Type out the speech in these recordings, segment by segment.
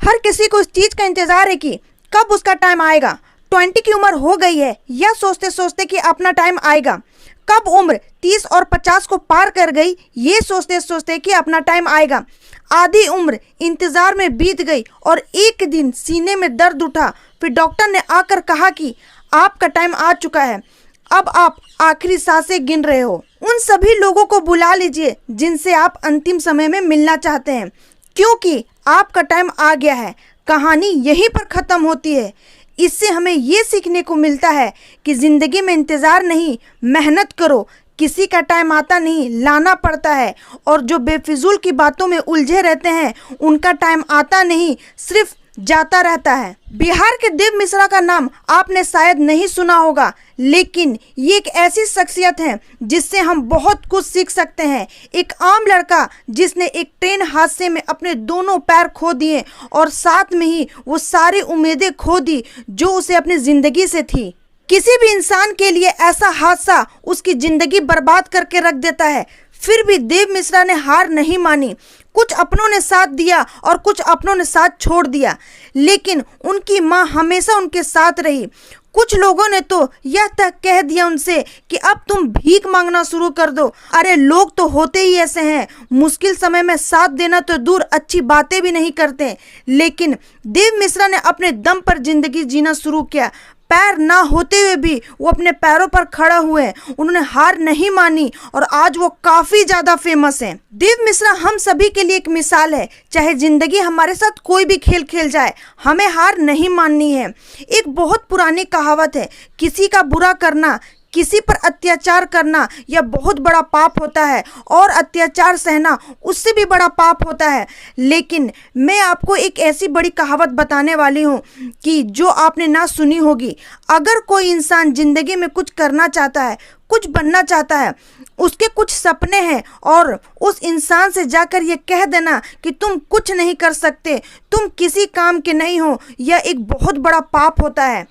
हर किसी को इस चीज का इंतजार है कि कब उसका टाइम आएगा। 20 की उम्र हो गई है, यह सोचते सोचते कि अपना टाइम आएगा। कब उम्र 30 और 50 को पार कर गई, ये सोचते सोचते कि अपना टाइम आएगा। आधी उम्र इंतजार में बीत गई और एक दिन सीने में दर्द उठा। फिर डॉक्टर ने आकर कहा कि आपका टाइम आ चुका है, अब आप आखिरी सांसें गिन रहे हो। उन सभी लोगों को बुला लीजिए जिनसे आप अंतिम समय में मिलना चाहते हैं, क्योंकि आपका टाइम आ गया है। कहानी यहीं पर ख़त्म होती है। इससे हमें ये सीखने को मिलता है कि ज़िंदगी में इंतज़ार नहीं, मेहनत करो। किसी का टाइम आता नहीं, लाना पड़ता है। और जो बेफिजूल की बातों में उलझे रहते हैं, उनका टाइम आता नहीं, सिर्फ जाता रहता है। बिहार के देव मिश्रा का नाम आपने शायद नहीं सुना होगा, लेकिन ये एक ऐसी शख्सियत है जिससे हम बहुत कुछ सीख सकते हैं। एक आम लड़का जिसने एक ट्रेन हादसे में अपने दोनों पैर खो दिए और साथ में ही वो सारी उम्मीदें खो दी जो उसे अपनी जिंदगी से थी। किसी भी इंसान के लिए ऐसा हादसा उसकी जिंदगी बर्बाद करके रख देता है। फिर भी देव मिश्रा ने हार नहीं मानी। कुछ अपनों ने साथ दिया और कुछ अपनों ने साथ छोड़ दिया, लेकिन उनकी माँ हमेशा उनके साथ रही। कुछ लोगों ने तो यह तक कह दिया उनसे कि अब तुम भीख मांगना शुरू कर दो। अरे लोग तो होते ही ऐसे हैं, मुश्किल समय में साथ देना तो दूर, अच्छी बातें भी नहीं करते। लेकिन देव मिश्रा ने अपने दम पर जिंदगी जीना शुरू किया। पैर ना होते हुए भी वो अपने पैरों पर खड़ा हुए। उन्होंने हार नहीं मानी और आज वो काफी ज्यादा फेमस हैं। देव मिश्रा हम सभी के लिए एक मिसाल है। चाहे जिंदगी हमारे साथ कोई भी खेल खेल जाए, हमें हार नहीं माननी है। एक बहुत पुरानी कहावत है, किसी का बुरा करना, किसी पर अत्याचार करना यह बहुत बड़ा पाप होता है और अत्याचार सहना उससे भी बड़ा पाप होता है। लेकिन मैं आपको एक ऐसी बड़ी कहावत बताने वाली हूँ कि जो आपने ना सुनी होगी। अगर कोई इंसान जिंदगी में कुछ करना चाहता है, कुछ बनना चाहता है, उसके कुछ सपने हैं, और उस इंसान से जाकर ये कह देना कि तुम कुछ नहीं कर सकते, तुम किसी काम के नहीं हो, यह एक बहुत बड़ा पाप होता है।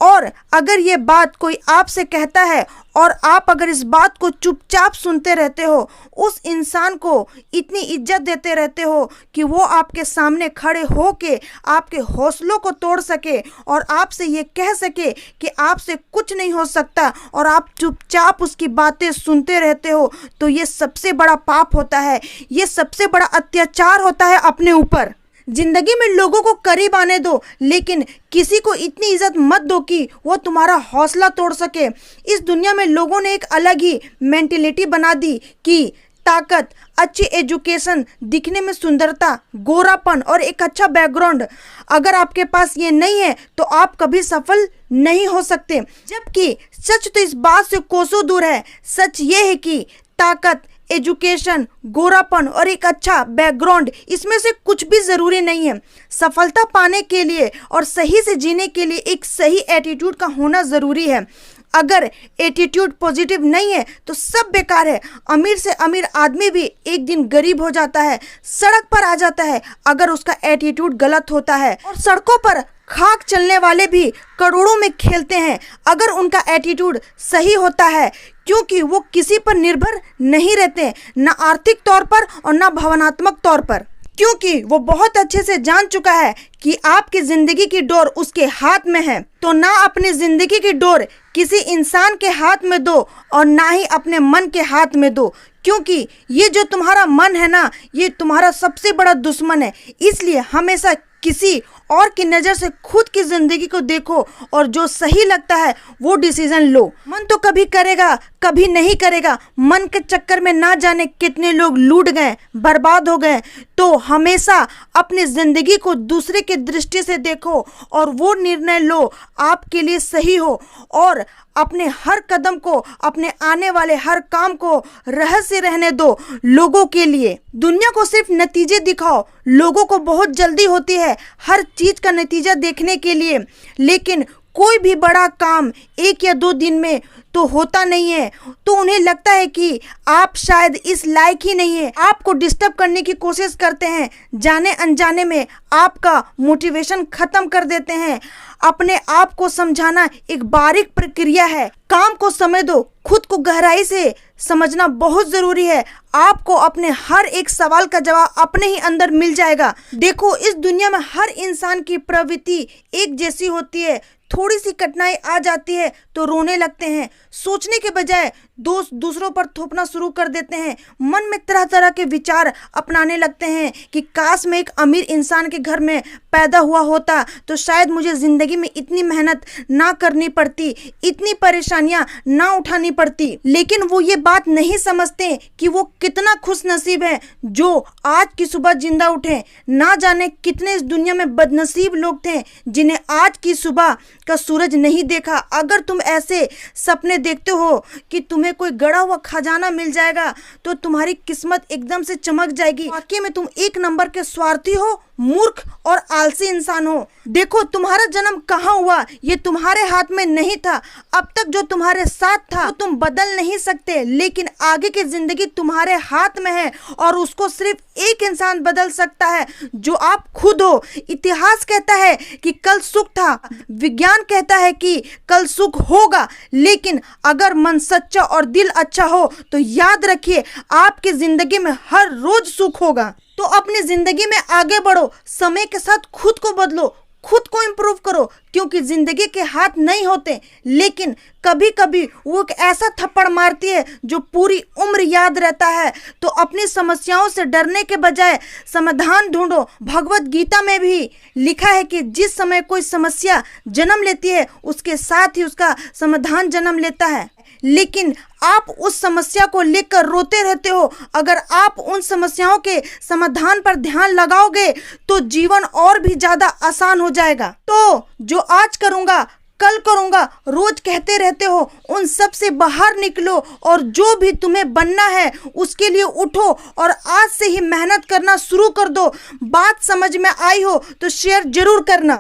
और अगर ये बात कोई आपसे कहता है और आप अगर इस बात को चुपचाप सुनते रहते हो, उस इंसान को इतनी इज्जत देते रहते हो कि वो आपके सामने खड़े हो के आपके हौसलों को तोड़ सके और आपसे ये कह सके कि आपसे कुछ नहीं हो सकता, और आप चुपचाप उसकी बातें सुनते रहते हो, तो ये सबसे बड़ा पाप होता है। ये सबसे बड़ा अत्याचार होता है अपने ऊपर। जिंदगी में लोगों को करीब आने दो, लेकिन किसी को इतनी इज्जत मत दो कि वो तुम्हारा हौसला तोड़ सके। इस दुनिया में लोगों ने एक अलग ही मेंटेलिटी बना दी कि ताकत, अच्छी एजुकेशन, दिखने में सुंदरता, गोरापन और एक अच्छा बैकग्राउंड, अगर आपके पास ये नहीं है तो आप कभी सफल नहीं हो सकते। जबकि सच तो इस बात से कोसों दूर है। सच ये है कि ताकत, एजुकेशन, गोरापन और एक अच्छा बैकग्राउंड, इसमें से कुछ भी ज़रूरी नहीं है। सफलता पाने के लिए और सही से जीने के लिए एक सही एटीट्यूड का होना ज़रूरी है। अगर एटीट्यूड पॉजिटिव नहीं है तो सब बेकार है। अमीर से अमीर आदमी भी एक दिन गरीब हो जाता है, सड़क पर आ जाता है अगर उसका एटीट्यूड गलत होता है। और सड़कों पर खाक चलने वाले भी करोड़ों में खेलते हैं अगर उनका एटीट्यूड सही होता है, क्योंकि वो किसी पर निर्भर नहीं रहते, ना आर्थिक तौर पर और ना भावनात्मक तौर पर, क्योंकि वो बहुत अच्छे से जान चुका है कि आपकी जिंदगी की डोर उसके हाथ में है। तो ना अपनी जिंदगी की डोर किसी इंसान के हाथ में दो और ना ही अपने मन के हाथ में दो, क्योंकि ये जो तुम्हारा मन है ना, ये तुम्हारा सबसे बड़ा दुश्मन है। इसलिए हमेशा किसी और की नज़र से खुद की ज़िंदगी को देखो और जो सही लगता है वो डिसीजन लो। मन तो कभी करेगा, कभी नहीं करेगा। मन के चक्कर में ना जाने कितने लोग लूट गए, बर्बाद हो गए। तो हमेशा अपनी ज़िंदगी को दूसरे की दृष्टि से देखो और वो निर्णय लो आपके लिए सही हो, और अपने हर कदम को, अपने आने वाले हर काम को रहस्य रहने दो लोगों के लिए। दुनिया को सिर्फ नतीजे दिखाओ। लोगों को बहुत जल्दी होती है हर चीज का नतीजा देखने के लिए, लेकिन कोई भी बड़ा काम 1 या 2 दिन में तो होता नहीं है। तो उन्हें लगता है कि आप शायद इस लायक ही नहीं है, आपको डिस्टर्ब करने की कोशिश करते हैं, जाने अनजाने में आपका मोटिवेशन खत्म कर देते हैं। अपने आप को समझाना एक बारीक प्रक्रिया है। काम को समय दो, खुद को गहराई से समझना बहुत जरूरी है। आपको अपने हर एक सवाल का जवाब अपने ही अंदर मिल जाएगा। देखो, इस दुनिया में हर इंसान की प्रवृत्ति एक जैसी होती है। थोड़ी सी कठिनाई आ जाती है तो रोने लगते हैं, सोचने के बजाय दोष दूसरों पर थोपना शुरू कर देते हैं। मन में तरह तरह के विचार अपनाने लगते हैं कि काश मैं एक अमीर इंसान के घर में पैदा हुआ होता तो शायद मुझे ज़िंदगी में इतनी मेहनत ना करनी पड़ती, इतनी परेशानियां ना उठानी पड़ती। लेकिन वो ये बात नहीं समझते कि वो कितना खुश नसीब है जो आज की सुबह जिंदा उठे। ना जाने कितने इस दुनिया में बदनसीब लोग थे जिन्हें आज की सुबह का सूरज नहीं देखा। अगर तुम ऐसे सपने देखते हो कि तुम्हें कोई गड़ा हुआ खजाना मिल जाएगा तो तुम्हारी किस्मत एकदम से चमक जाएगी। वाकई में तुम एक नंबर के स्वार्थी हो, मूर्ख और आलसी इंसान हो। देखो, तुम्हारा जन्म कहाँ हुआ ये तुम्हारे हाथ में नहीं था। अब तक जो तुम्हारे साथ था वो तुम बदल नहीं सकते, लेकिन आगे की जिंदगी तुम्हारे हाथ में है और उसको सिर्फ एक इंसान बदल सकता है, जो आप खुद हो। इतिहास कहता है कि कल सुख था, विज्ञान कहता है कि कल सुख होगा, लेकिन अगर मन सच्चा और दिल अच्छा हो तो याद रखिए आपकी जिंदगी में हर रोज सुख होगा। तो अपनी जिंदगी में आगे बढ़ो, समय के साथ खुद को बदलो, खुद को इम्प्रूव करो, क्योंकि जिंदगी के हाथ नहीं होते, लेकिन कभी कभी वो एक ऐसा थप्पड़ मारती है जो पूरी उम्र याद रहता है। तो अपनी समस्याओं से डरने के बजाय समाधान ढूंढो। भगवत गीता में भी लिखा है कि जिस समय कोई समस्या जन्म लेती है उसके साथ ही उसका समाधान जन्म लेता है। लेकिन आप उस समस्या को लेकर रोते रहते हो। अगर आप उन समस्याओं के समाधान पर ध्यान लगाओगे तो जीवन और भी ज्यादा आसान हो जाएगा। तो जो आज करूंगा कल करूंगा रोज कहते रहते हो, उन सब से बाहर निकलो और जो भी तुम्हें बनना है उसके लिए उठो और आज से ही मेहनत करना शुरू कर दो। बात समझ में आई हो तो शेयर जरूर करना।